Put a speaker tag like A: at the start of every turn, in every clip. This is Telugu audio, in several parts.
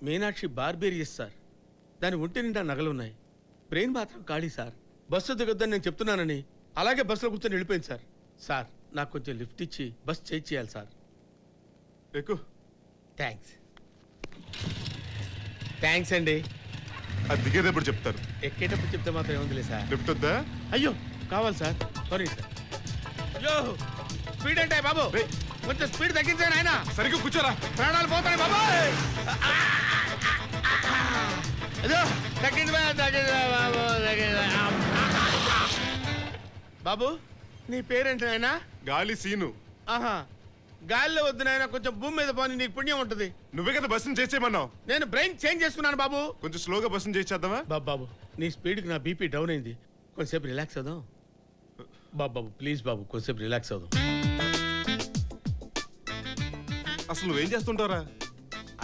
A: Meenakshi barbarous sir. దాని ఒంటి నిండా నగలున్నాయి, బ్రెయిన్ మాత్రం ఖాళీ సార్. బస్సు దిగొద్దని నేను చెప్తున్నానని అలాగే బస్సులో కూర్చొని వెళ్ళిపోయింది సార్. సార్ నాకు కొంచెం లిఫ్ట్ ఇచ్చి బస్ చేంజ్ చేయాలి సార్.
B: ఎక్కు.
A: థ్యాంక్స్. థ్యాంక్స్ అండి.
B: అది దిగేటప్పుడు చెప్తారు,
A: ఎక్కేటప్పుడు చెప్తే మాత్రం ఏముందిలే సార్.
B: లిఫ్ట్ వద్దా?
A: అయ్యో కావాలి సార్. Sorry sir. అయ్యో స్పీడ్ అంటే బాబు, కొంచెం స్పీడ్ తగ్గించాను ఆయన.
B: సరిగ్గా కూర్చోరా,
A: ప్రాణాలు పోతాయి బాబు. అదో తగ్గింది బాబు, తగ్గింది బాబు. నీ పేరేంటి నాయన?
B: గాలి సీను.
A: ఆహా, గాలిలో వద్దు నాయన, కొంచెం భూమి మీద పోనీ, నీకు పుణ్యం ఉంటుంది.
B: నువ్వే కదా బస్సును చేసేయమన్నావు.
A: నేను బ్రెయిన్ చేంజ్ చేసుకున్నాను బాబు.
B: కొంచెం స్లోగా బస్సును చేసేద్దామా?
A: బాబు బాబు నీ స్పీడ్కి నా బీపీ డౌన్ అయింది, కొంచెంసేపు రిలాక్స్ అవుదాం. బాబు బాబు ప్లీజ్ బాబు, కొంచెంసేపు రిలాక్స్ అవుదాం.
B: అసలు నువ్వేం చేస్తుంటావురా?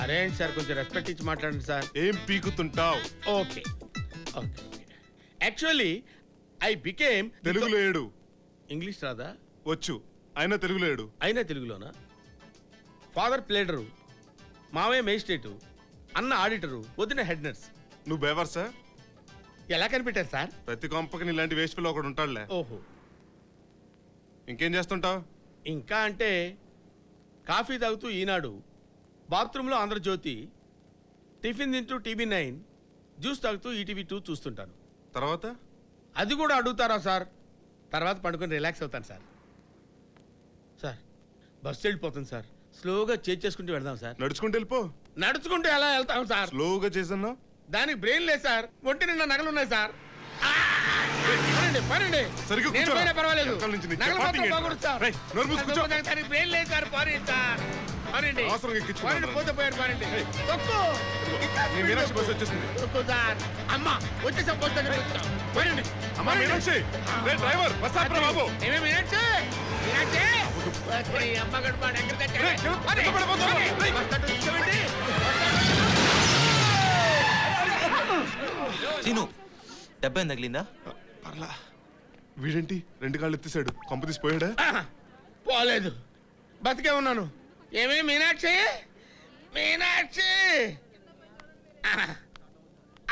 A: అరే సార్ కొంచెం రెస్పెక్ట్ ఇచ్చి మాట్లాడండి సార్.
B: ఏం పీకుతుంటావు?
A: Okay okay. Actually I became.
B: తెలుగులో ఏడు.
A: ఇంగ్లీష్ రాదా?
B: వచ్చు, అయినా తెలుగులో ఏడు.
A: అయినా తెలుగులోనా? ఫాదర్ ప్లేడరు, మావయ్య మేజిస్ట్రేటు, అన్న ఆడిటరు, వదిన హెడ్ నర్స్.
B: నువ్వు బేవర్సా?
A: ఎలా కనిపెట్టారు సార్?
B: ప్రతి కొంపకి ఇలాంటి వేస్ట్ పిల్ల ఒకడు ఉంటాడులే.
A: ఓహో.
B: ఇంకేం చేస్తుంటావు?
A: ఇంకా అంటే కాఫీ తాగుతూ ఈనాడు, బాత్రూంలో ఆంధ్రజ్యోతి, టిఫిన్ తింటూ TV9, జ్యూస్ తాగుతూ ETV2 చూస్తుంటాను.
B: తర్వాత?
A: అది కూడా అడుగుతారా సార్? తర్వాత పండుకొని రిలాక్స్ అవుతాను సార్. సార్ బస్సు వెళ్ళిపోతుంది సార్, స్లోగా చేసుకుంటూ వెళ్దాం సార్.
B: నడుచుకుంటూ వెళ్ళిపో.
A: నడుచుకుంటూ ఎలా వెళ్తాం సార్?
B: స్లోగా చేసన్నా.
A: దానికి బ్రెయిన్ లేదు సార్, ఒంటి నిండా నగలు ఉన్నాయి సార్. పనండి
B: సరిగ్గా కూర్చోరా.
A: పర్వాలేదు,
B: వెనకాల నుంచి నీకు
A: నగలు
B: చపాతీ
A: మాత్రం
B: ఏంటి?
A: బాగుంది సార్.
B: రేయ్, నోరు మూసి కూర్చో.
A: దానికి బ్రెయిన్ లేదు సార్. పనండి సార్, పనండి.
B: అవసరంగా ఎక్కించుకున్నాను.
A: పనండి, పోతే పోయాడు. పనండి తొక్కు.
B: నీ మీనాక్షి బస్సు వచ్చేసింది.
A: తొక్కు సార్. అమ్మా వచ్చేసాం, బస్ దగ్గర వచ్చాం. పనండి.
B: అమ్మా మీనాక్షి, రే డ్రైవర్ బస్ ఆపరా బాబు.
A: ఏమే మీనాక్షి, మీనాక్షి వచ్చి అమ్మ గడపాడు ఎక్కడ తెచ్చాడు?
B: రేయ్, కింద పడిపోతావు. రేయ్.
A: బస్ స్టాండ్ వచ్చేసామండి.
C: సీను, డబ్బా ఏం తగిలిందా?
B: పర్లా. వీడేంటి రెండు కాళ్ళు ఎత్తేసాడు, కొంప తీసిపోయాడా?
A: పోలేదు, బతికే ఉన్నాను. ఏమే మీనాక్షి, మీనాక్షి.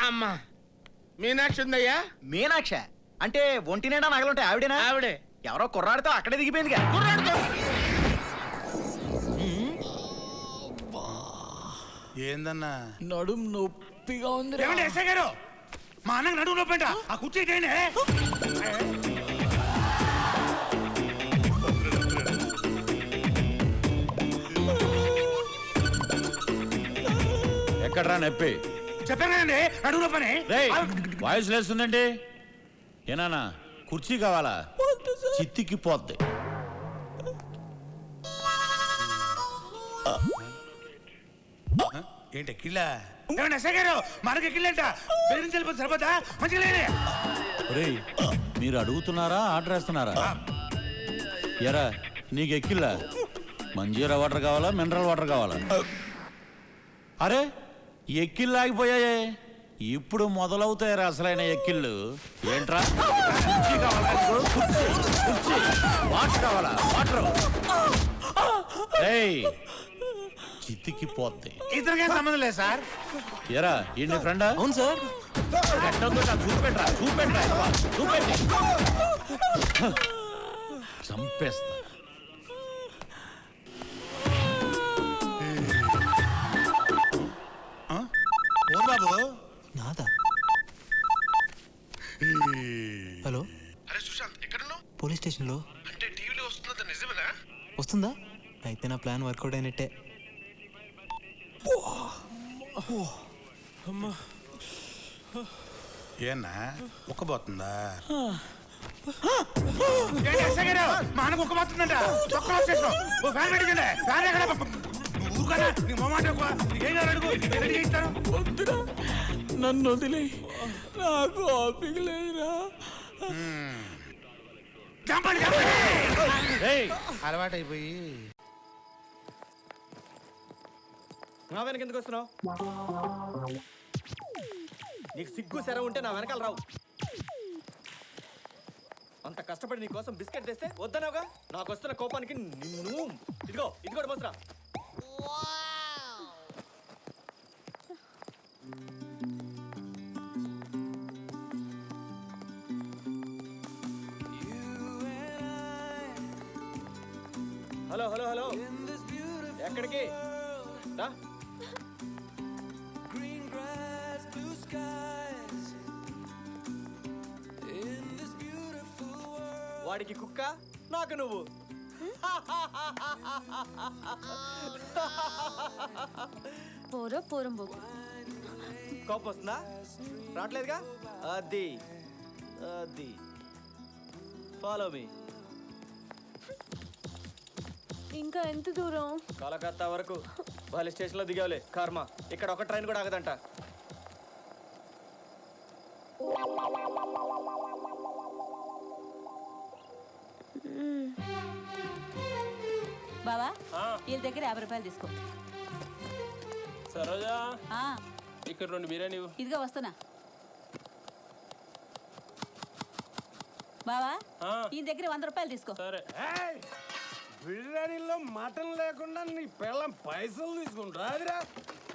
A: అమ్మా మీనాక్షి ఉందయ్యా?
D: మీనాక్ష అంటే ఒంటి నిండా నగలుంటాయి ఆవిడేనా?
A: ఆవిడే.
D: ఎవరో కుర్రాడితో అక్కడే దిగిపోయిందిగా.
E: ఏందన్నా
F: నడుం నొప్పిగా ఉంది.
E: ఏమండి ఎస్ఐ గారు, మా అన్నకు నడుము నొప్పి అంట, ఆ కుర్చీ ఇటేయండి.
F: ఎక్కడ్రా నొప్పి?
E: చెప్పాను కదండి నడుము నొప్పని.
F: వాయిస్ లేస్తుందండి. ఏనానా కుర్చీ కావాలా? చిత్తికి పోద్ది.
E: ఏంటి కిళ్ళా? ఏమండి ఎస్ఐ గారు, మనకి కిళ్ళంట, పేరు వెళ్ళిపోతే సరిపోతా? మంచిగా లేదే.
F: ఒరేయ్, మీరు అడుగుతున్నారా ఆర్డర్ వేస్తున్నారా? ఎరా నీకు ఎక్కిల్లా? మంజీరా వాటర్ కావాలా మినరల్ వాటర్ కావాలా? అరే ఎక్కిళ్ళు ఆగిపోయాయే, ఇప్పుడు మొదలవుతాయి అసలైన ఎక్కిళ్ళు. ఏంట్రా కుర్చీ కావాలా? కుర్చీ, కుర్చీ. వాటర్ కావాలా? వాటర్. ఏయ్ చిత్తికి పోద్ది.
E: ఇతనికేం సంబంధం లేదు సార్.
F: ఎరా ఈ ఫ్రెండా?
C: అవును సార్.
F: చూపెట్రా చూపెట్రా చూపెట్టి చంపేస్తా.
E: బాబు
C: నాదా? హలో,
A: అరే సుశాంత్ ఎక్కడున్నావు?
C: పోలీస్ స్టేషన్లో.
A: అంటే టీవీలో వస్తుందా, నిజమేనా?
C: వస్తుందా? అయితే నా ప్లాన్ వర్కౌట్ అయినట్టే.
E: ఏనా ఉక్కబోతుందా? మా అన్నకు ఉక్కబోతుందంట.
F: నన్ను వదిలే, నాకు ఓపిక లేదురా.
E: అలవాటు అయిపోయి
D: నా వెనక ఎందుకు వస్తున్నావు? నీకు సిగ్గు సెర ఉంటే నా వెనకాల రావు. అంత కష్టపడి నీ కోసం బిస్కెట్ తెస్తే వద్దనవుగా. నాకు వస్తున్న కోపానికి నిన్ను ఇదిగో ఇది కూడా మోసరా. హలో హలో హలో ఎక్కడికి రా. వాడికి కుక్క నాకు నువ్వు.
G: పోరో పోరంబోకు.
D: కోపం వస్తుందా? రావట్లేదుగా. అది అది ఫాలో మీ.
G: ఇంకా ఎంత దూరం?
D: కలకత్తా వరకు. వాళ్ళ స్టేషన్లో దిగావులే కర్మ. ఇక్కడ ఒక ట్రైన్ కూడా ఆగదంట.
H: బావా వీళ్ళ దగ్గర 50 రూపాయలు తీసుకో.
I: సరోజా
H: ఆ,
I: ఇక్కడ 2 బిర్యానీ ఇవ్వు.
H: ఇదిగో వస్తున్నా. బావా ఈ దగ్గర 100 రూపాయలు తీసుకో.
I: సరే.
E: బిర్యానీలో మటన్ లేకుండా నీ పిల్లం పైసలు తీసుకుంటా అదిరా.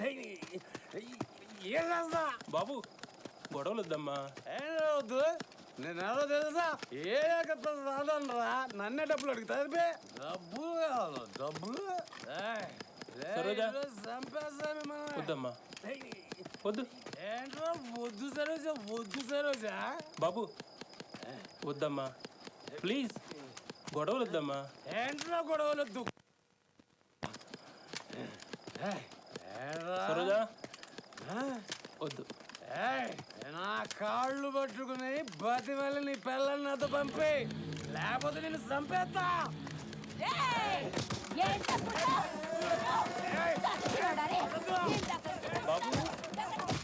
E: ఏం చేస్తా
I: బాబు గొడవలు వద్దమ్మా.
E: ఏమవుద్దు? నేను ఎవరో తెలుసా? ఏ రాదనరా నన్నే డబ్బులు అడుగుతా. డబ్బులు కావాలి డబ్బులు.
I: సరోజా.
E: చంపేస్తాను
I: వద్దమ్మా వద్దు.
E: ఏంట్రా వద్దు సరోజా వద్దు సరోజా.
I: బాబు వద్దమ్మా ప్లీజ్. గొడవలు వద్దమ్మా.
E: ఏంట్రా గొడవలొద్దు.
I: సరోజా వద్దు.
E: నా కాళ్ళు పట్టుకుని బతి వల్ల నీ పిల్లల్ని నాతో పంపి, లేకపోతే నేను చంపేస్తా.
I: బాబు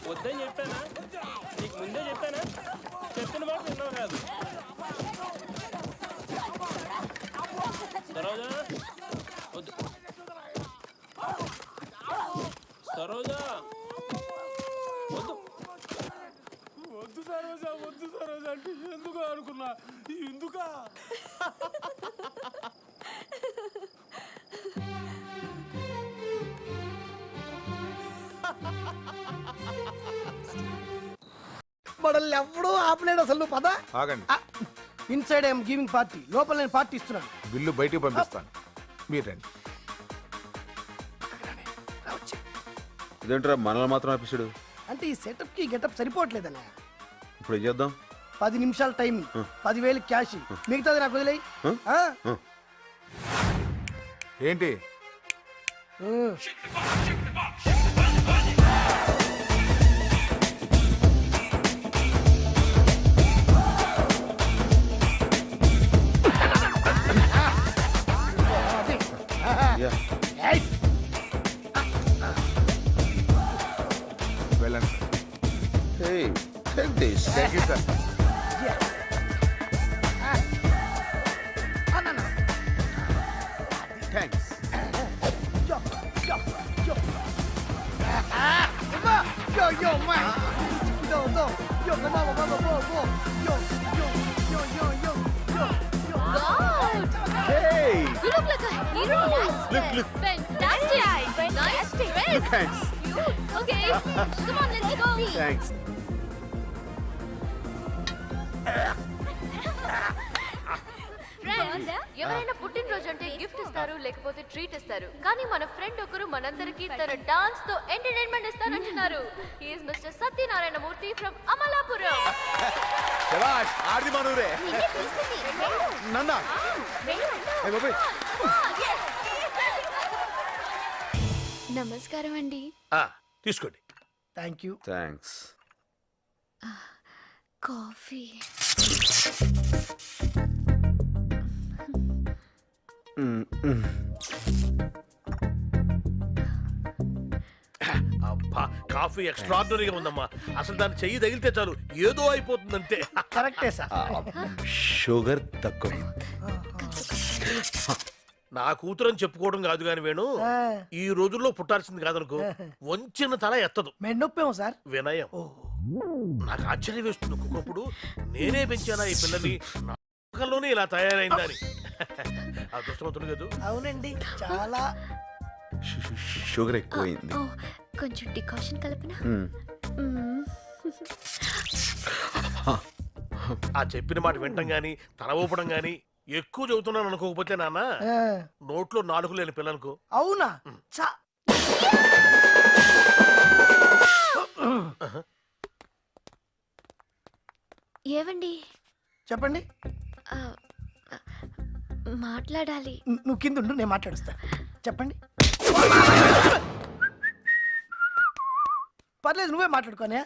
I: వద్దని చెప్పానా? నీకు ముందే చెప్పానా? చెప్పిన మాట విన్నావు కాదు. సరోజా వద్దు. సరోజా వద్దు.
E: వద్దు సరోజా వద్దు సరోజా అంటే ఎందుకు అనుకున్నా. ఎందుకా?
J: మనల్ని ఎప్పుడూ ఆపలేడు అసలు. నువ్వు పద.
B: ఆగండి.
J: ఇన్సైడ్ ఐఎమ్ గివింగ్ పార్టీ, లోపల నేను పార్టీ ఇస్తున్నాను.
B: బిల్లు బయటికి పంపిస్తాను, మీరు రండి.
K: ఇదేంట్రా మనల్ని మాత్రం ఆపిస్తాడు?
J: అంటే ఈ సెటప్ కి గెటప్ సరిపోవట్లేదన్న.
K: ఇప్పుడు ఏం చేద్దాం?
J: 10 నిమిషాల టైం, 10,000 క్యాష్, మిగతాది నాకు వదిలేయి.
B: ఏంటి? వెళ్ళండి.
K: Hey, take this.
B: Thank you sir.
K: Thanks.
J: Yo, yo, man. Yo, no. Yo, come on, come on, go, go. Yo, yo, yo, yo, yo, yo, yo.
G: God!
K: Hey,
G: You look like a hero.
K: look.
G: Fantastic. Nice dress.
K: Thanks.
G: Okay. Come on, let's go.
K: Thanks.
G: Friends, ఎవరైనా పుట్టినరోజు అంటే గిఫ్ట్ ఇస్తారు లేకపోతే ట్రీట్ ఇస్తారు, కానీ మన ఫ్రెండ్ ఒకరు మనందరికి తన డాన్స్ తో ఎంటర్టైన్మెంట్ ఇస్తానంటున్నారు. He is mister Satyanarayana Murthy from Amalapuram.
K: శభాష్, ఆర్ది మనూరే. నన్నా. ఏ బాబోయ్.
G: నమస్కారం అండి.
F: తీసుకోండి.
J: Thank you.
K: Thanks.
G: కాఫీ.
F: అబ్బా కాఫీ ఎక్స్ట్రాడినరీగా ఉందమ్మా. అసలు దాన్ని చెయ్యి తగిలితే చాలు ఏదో అయిపోతుందంటే.
J: కరెక్టే సార్.
K: షుగర్ తక్కువ.
F: నా కూతురు అని చెప్పుకోవడం కాదు కాని వేణు, ఈ రోజుల్లో పుట్టాల్సింది కాదనుకో. వంచిన తల ఎత్తదు.
J: మెండొప్పేమో సార్.
F: వినయం. నాకు ఆశ్చర్యం వేస్తుంది. ఒక్కొక్కప్పుడు నేనే పెంచానా ఈ పిల్లని, నాలోనే ఇలా తయారైందని. అదృష్టవంతుడు కదా.
J: అవునండి, చాలా.
K: షుగర్ ఎక్కువైంది.
G: కొంచెం డికాషన్ కలపనా?
F: ఆ చెప్పిన మాట వింటం గాని తల ఊపడం గాని ఎక్కువ చదువుతున్నాను అనుకోకపోతే నాన్న నోట్లో నాలుగు లేని పిల్లలకు
J: అవునా చా
G: ఏవండి
J: చెప్పండి.
G: మాట్లాడాలి.
J: నువ్వు కింద ఉండు, నేను మాట్లాడుస్తా. చెప్పండి. పర్లేదు, నువ్వే మాట్లాడుకోనే.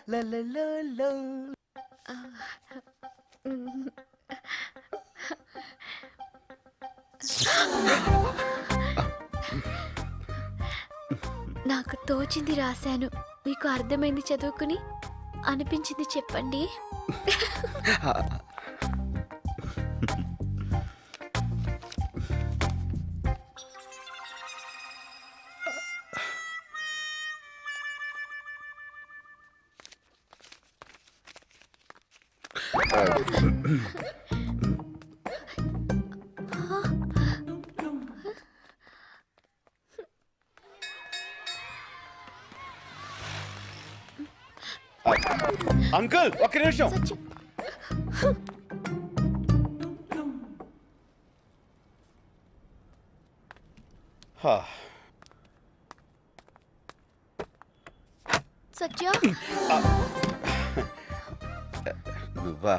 G: నాకు తోచింది రాశాను, మీకు అర్థమైంది చదువుకుని, అనిపించింది చెప్పండి.
K: అంకుల్ ఒక్క నిమిషం.
G: సత్య,
K: నువ్వా?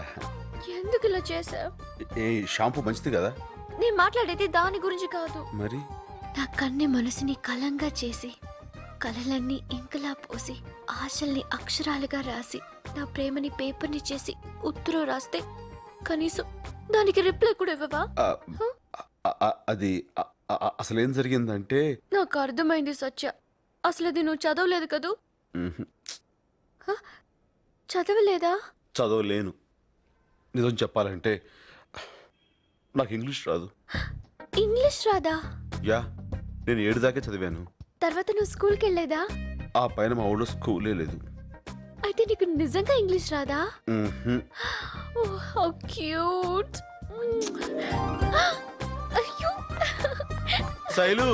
G: ఎందుకు ఇలా చేసావు?
K: ఏ షాంపూ మంచిది కదా?
G: నేను మాట్లాడేది దాని గురించి కాదు.
K: మరి
G: నా కన్ని మనసుని కలంగా చేసి, కలలన్నీ ఇంకలా పోసి, ఆశల్ని అక్షరాలుగా రాసి, నా ప్రేమని పేపర్ని చేసి ఉత్తరం రాస్తే కనీసం దానికి రిప్లై కూడా ఇవ్వవా?
K: అది అసలేం జరిగిందంటే
G: నాకు అర్థమైంది సత్య, అసలు అది నువ్వు చదవలేదు కదూ? చదవలేదా?
K: చదవలేను. నిజం చెప్పాలంటే నాకు ఇంగ్లీష్ రాదు.
G: ఇంగ్లీష్ రాదా?
K: యా, నేను 7 దాకే చదివాను.
G: తర్వాత నువ్వు స్కూల్కి వెళ్ళేదా?
K: ఆ పైన మా ఊళ్ళో స్కూలే లేదు.
G: అయితే నీకు నిజంగా ఇంగ్లీష్ రాదా?
K: మ్మ్హ్మ్.
G: How cute. అయ్యో,
K: శైలు,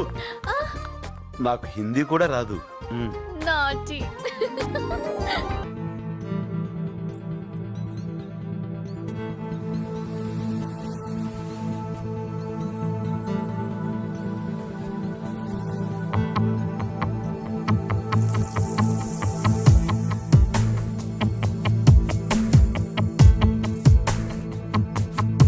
K: నాకు హిందీ కూడా రాదు.
G: నాటి.